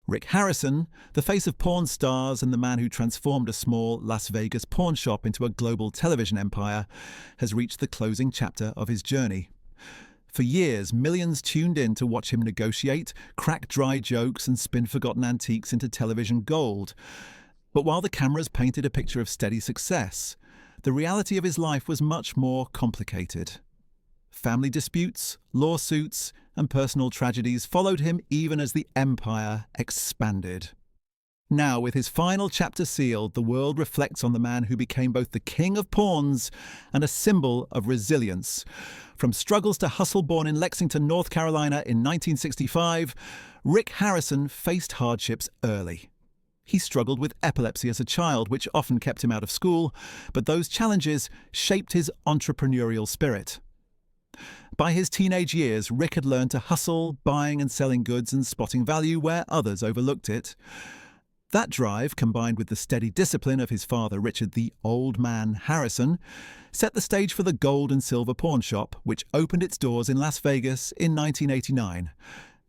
Rick Harrison, the face of Pawn Stars and the man who transformed a small Las Vegas pawn shop into a global television empire, has reached the closing chapter of his journey. For years, millions tuned in to watch him negotiate, crack dry jokes and spin forgotten antiques into television gold. But while the cameras painted a picture of steady success, the reality of his life was much more complicated. Family disputes, lawsuits, and personal tragedies followed him even as the empire expanded. Now, with his final chapter sealed, the world reflects on the man who became both the king of pawns and a symbol of resilience. From struggles to hustle, born in Lexington, North Carolina in 1965, Rick Harrison faced hardships early. He struggled with epilepsy as a child, which often kept him out of school, but those challenges shaped his entrepreneurial spirit. By his teenage years, Rick had learned to hustle, buying and selling goods and spotting value where others overlooked it. That drive, combined with the steady discipline of his father, Richard the Old Man Harrison, set the stage for the Gold and Silver Pawn Shop, which opened its doors in Las Vegas in 1989.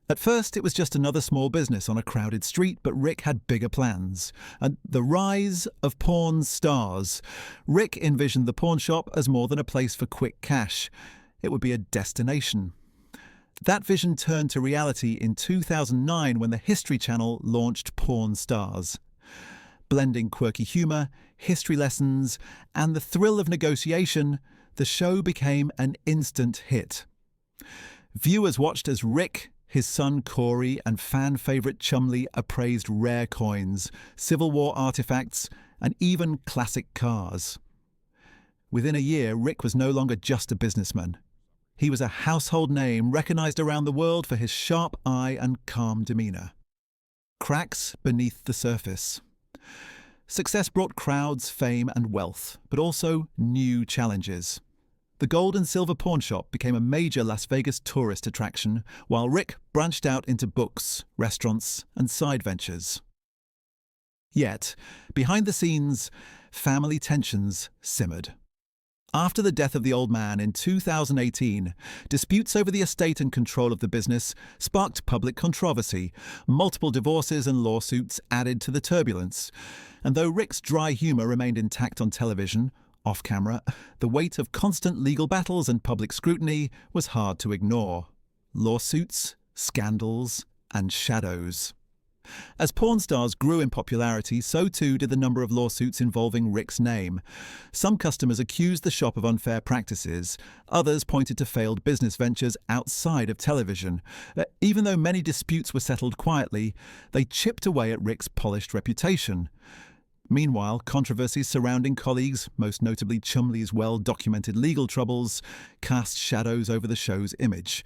At first, it was just another small business on a crowded street, but Rick had bigger plans. And the rise of Pawn Stars. Rick envisioned the pawn shop as more than a place for quick cash. It would be a destination. That vision turned to reality in 2009 when the History Channel launched Pawn Stars. Blending quirky humour, history lessons, and the thrill of negotiation, the show became an instant hit. Viewers watched as Rick, his son Corey, and fan favourite Chumley appraised rare coins, Civil War artefacts, and even classic cars. Within a year, Rick was no longer just a businessman. He was a household name recognised around the world for his sharp eye and calm demeanour. Cracks beneath the surface. Success brought crowds, fame and wealth, but also new challenges. The Gold and Silver Pawn Shop became a major Las Vegas tourist attraction, while Rick branched out into books, restaurants and side ventures. Yet, behind the scenes, family tensions simmered. After the death of the old man in 2018, disputes over the estate and control of the business sparked public controversy. Multiple divorces and lawsuits added to the turbulence. And though Rick's dry humour remained intact on television, off-camera, the weight of constant legal battles and public scrutiny was hard to ignore. Lawsuits, scandals, and shadows. As Pawn Stars grew in popularity, so too did the number of lawsuits involving Rick's name. Some customers accused the shop of unfair practices. Others pointed to failed business ventures outside of television. Even though many disputes were settled quietly, they chipped away at Rick's polished reputation. Meanwhile, controversies surrounding colleagues, most notably Chumley's well-documented legal troubles, cast shadows over the show's image.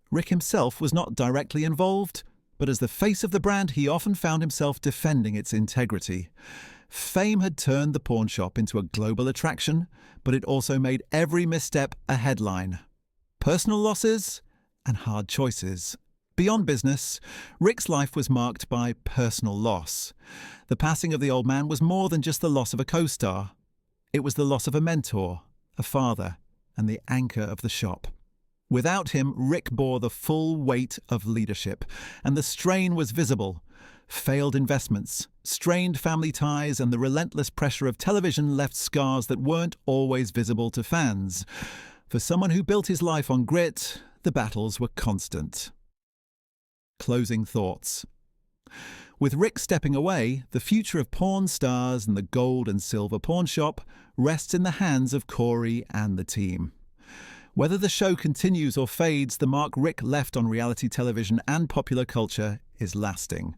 Rick himself was not directly involved, but as the face of the brand, he often found himself defending its integrity. Fame had turned the pawn shop into a global attraction, but it also made every misstep a headline. Personal losses and hard choices. Beyond business, Rick's life was marked by personal loss. The passing of the old man was more than just the loss of a co-star. It was the loss of a mentor, a father, and the anchor of the shop. Without him, Rick bore the full weight of leadership, and the strain was visible. Failed investments, strained family ties, and the relentless pressure of television left scars that weren't always visible to fans. For someone who built his life on grit, the battles were constant. Closing thoughts. With Rick stepping away, the future of Pawn Stars and the Gold and Silver Pawn Shop rests in the hands of Corey and the team. Whether the show continues or fades, the mark Rick left on reality television and popular culture is lasting.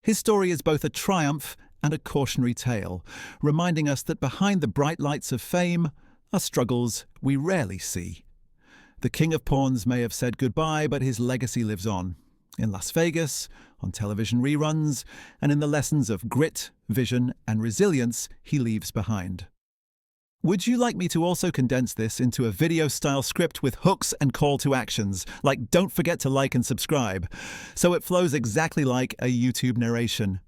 His story is both a triumph and a cautionary tale, reminding us that behind the bright lights of fame are struggles we rarely see. The King of Pawns may have said goodbye, but his legacy lives on. In Las Vegas, on television reruns, and in the lessons of grit, vision, and resilience he leaves behind. Would you like me to also condense this into a video-style script with hooks and call to actions, like don't forget to like and subscribe, so it flows exactly like a YouTube narration?